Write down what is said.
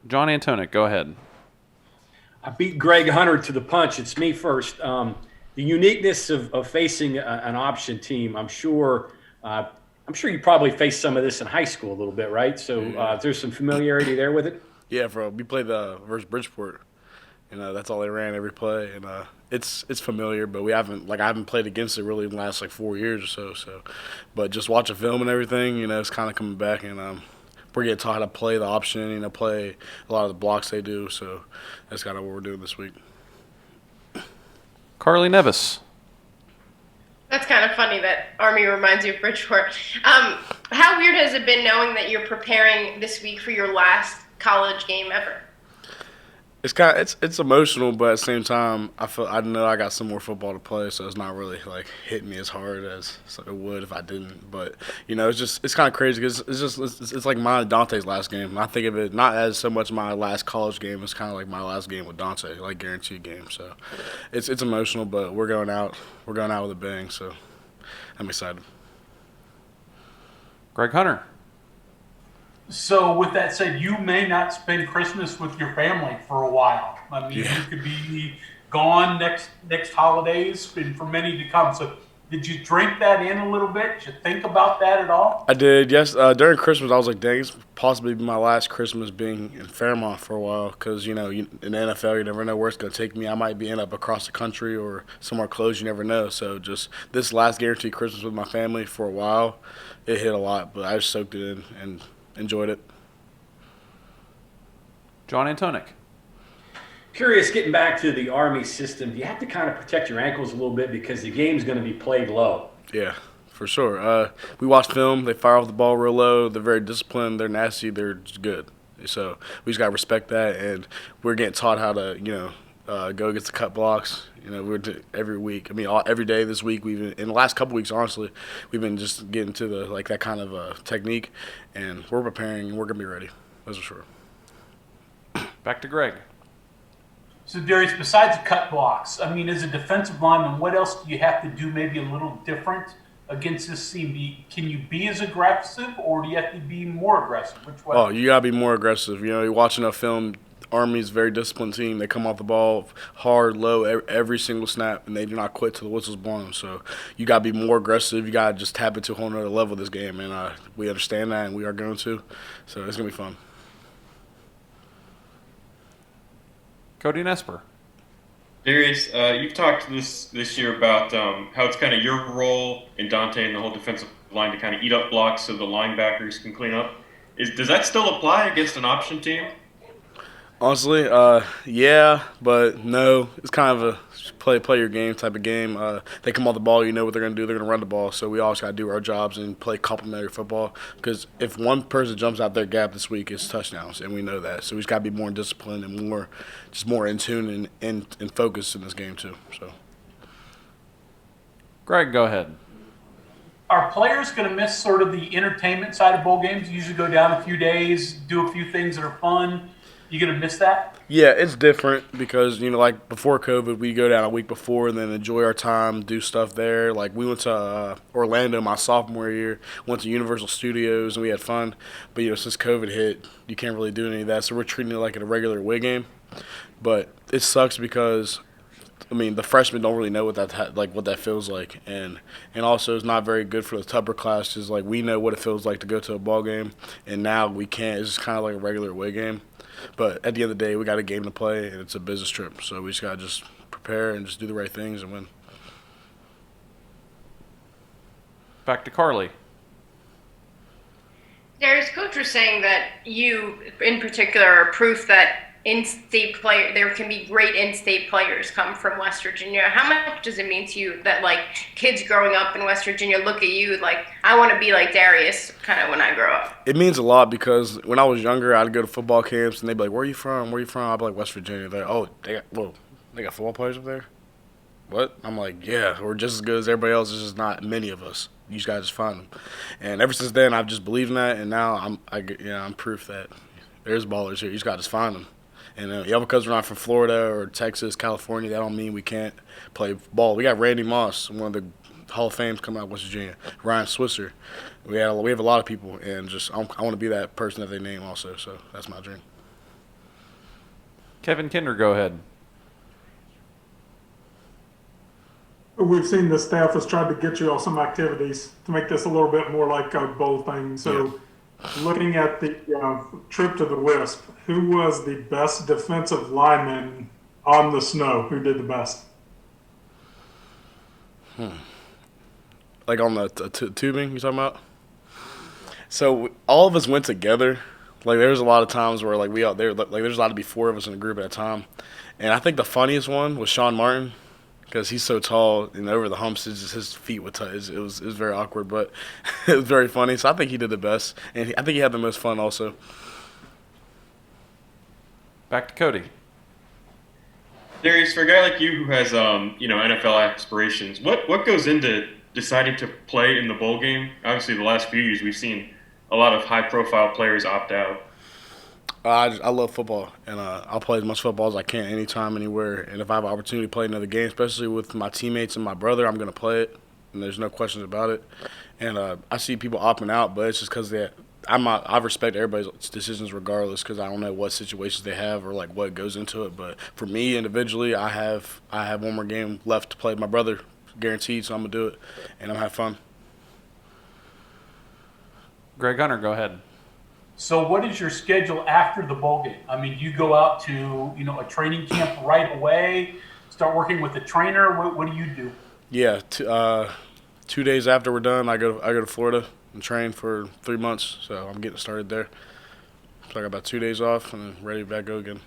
John Antonic, go ahead. I beat Greg Hunter to the punch. It's me first. The uniqueness of facing an option team, uh, I'm sure you probably faced some of this in high school a little bit, right? So Yeah, there's some familiarity there with it. yeah, bro. We played the versus Bridgeport. That's all they ran every play, and it's familiar, but I haven't played against it really in the last like 4 years or so. But just watching film and everything, it's kind of coming back, and we're getting taught how to play the option, play a lot of the blocks they do. So that's kind of what we're doing this week. Carly Nevis. That's kind of funny that Army reminds you of Bridgeport. How weird has it been knowing that you're preparing this week for your last college game ever? It's emotional, but at the same time, I know I got some more football to play, so it's not really like hitting me as hard as it would if I didn't. But it's kind of crazy because it's like mine and Dante's last game. I think of it not as so much my last college game. It's kind of like my last game with Dante, like guaranteed game. So it's emotional, but we're going out. We're going out with a bang. So I'm excited. Greg Hunter. So, with that said, you may not spend Christmas with your family for a while. I mean, Yeah. you could be gone next holidays, and for many to come. So, did you drink that in a little bit? Did you think about that at all? I did, yes. During Christmas, I was like, dang, it's possibly my last Christmas being in Fairmont for a while because, in the NFL, you never know where it's going to take me. I might be end up across the country or somewhere close. You never know. So just this last guaranteed Christmas with my family for a while, it hit a lot, but I just soaked it in and enjoyed it. John Antonic. Curious, getting back to the Army system, do you have to kind of protect your ankles a little bit because the game's going to be played low? Yeah, for sure. We watch film. They fire off the ball real low. They're very disciplined. They're nasty. They're just good. So we just got to respect that. And we're getting taught how to, go against the cut blocks. Every week. I mean, every day this week. In the last couple weeks, honestly, we've been just getting to that kind of technique. And we're preparing and we're going to be ready. That's for sure. Back to Greg. So, Darius, besides cut blocks, I mean, as a defensive lineman, what else do you have to do maybe a little different against this team? Can you be as aggressive, or do you have to be more aggressive? Which way? Oh, you gotta be more aggressive. You're watching a film. Army's a very disciplined team. They come off the ball hard, low, every single snap, and they do not quit till the whistle's blown. So you gotta be more aggressive. You gotta just tap it to a whole nother level this game, and we understand that, and we are going to. So it's gonna be fun. Cody Nesper. Darius, you've talked this year about how it's kind of your role in Dante and the whole defensive line to kind of eat up blocks so the linebackers can clean up. Does that still apply against an option team? Honestly, yeah, but no. It's kind of a play your game type of game. They come off the ball, you know what they're gonna do. They're gonna run the ball. So we always gotta do our jobs and play complementary football. Because if one person jumps out their gap this week, it's touchdowns, and we know that. So we just gotta be more disciplined and more in tune and focused in this game too. So. Greg, go ahead. Are players going to miss sort of the entertainment side of bowl games? You usually go down a few days, do a few things that are fun. You going to miss that? Yeah, it's different because, like before COVID, we go down a week before and then enjoy our time, do stuff there. Like we went to Orlando my sophomore year, went to Universal Studios, and we had fun. But, since COVID hit, you can't really do any of that. So we're treating it like a regular away game. But it sucks because, I mean, the freshmen don't really know what that feels like, and also it's not very good for the Tupper class because like we know what it feels like to go to a ball game, and now we can't. It's just kind of like a regular away game. But at the end of the day, we got a game to play, and it's a business trip. So we just got to just prepare and just do the right things and win. Back to Carly. Darius, coach was saying that you, in particular, are proof that there can be great in-state players come from West Virginia. How much does it mean to you that like kids growing up in West Virginia look at you like I want to be like Darius kind of when I grow up? It means a lot because when I was younger, I'd go to football camps and they'd be like, "Where are you from? Where are you from?" I'd be like, "West Virginia." They're like, "Oh, they got football players up there." What? I'm like, yeah, we're just as good as everybody else. There's just not many of us. You just gotta just find them. And ever since then, I've just believed in that, and now I'm proof that there's ballers here. You just gotta just find them. And because we're not from Florida or Texas, California, that don't mean we can't play ball. We got Randy Moss, one of the Hall of Fames coming out of West Virginia. Ryan Switzer. We have a lot of people, and just I want to be that person that they name also. So that's my dream. Kevin Kinder, go ahead. We've seen the staff has tried to get you all some activities to make this a little bit more like a bowl thing. So, looking at the trip to the Wisp, who was the best defensive lineman on the snow? Who did the best? Like on the tubing, you talking about? So all of us went together. Like there was a lot of times where like we out there, like there's allowed to be 4 of us in a group at a time. And I think the funniest one was Sean Martin because he's so tall and over the humps, his feet would touch. It was very awkward, but it was very funny. So I think he did the best, and I think he had the most fun also. Back to Cody. Darius, for a guy like you who has NFL aspirations, what goes into deciding to play in the bowl game? Obviously, the last few years we've seen a lot of high-profile players opt out. I love football, and I'll play as much football as I can anytime, anywhere. And if I have an opportunity to play another game, especially with my teammates and my brother, I'm going to play it, and there's no questions about it. And I see people opting out, but it's just because I respect everybody's decisions regardless because I don't know what situations they have or like what goes into it. But for me individually, I have one more game left to play with my brother, guaranteed. So I'm gonna do it, and I'm gonna have fun. Greg Hunter, go ahead. So what is your schedule after the bowl game? I mean, you go out to a training camp right away, start working with the trainer. What do you do? Yeah, 2 days after we're done, I go to Florida and train for 3 months. So I'm getting started there. So I got about 2 days off and then ready to back go again.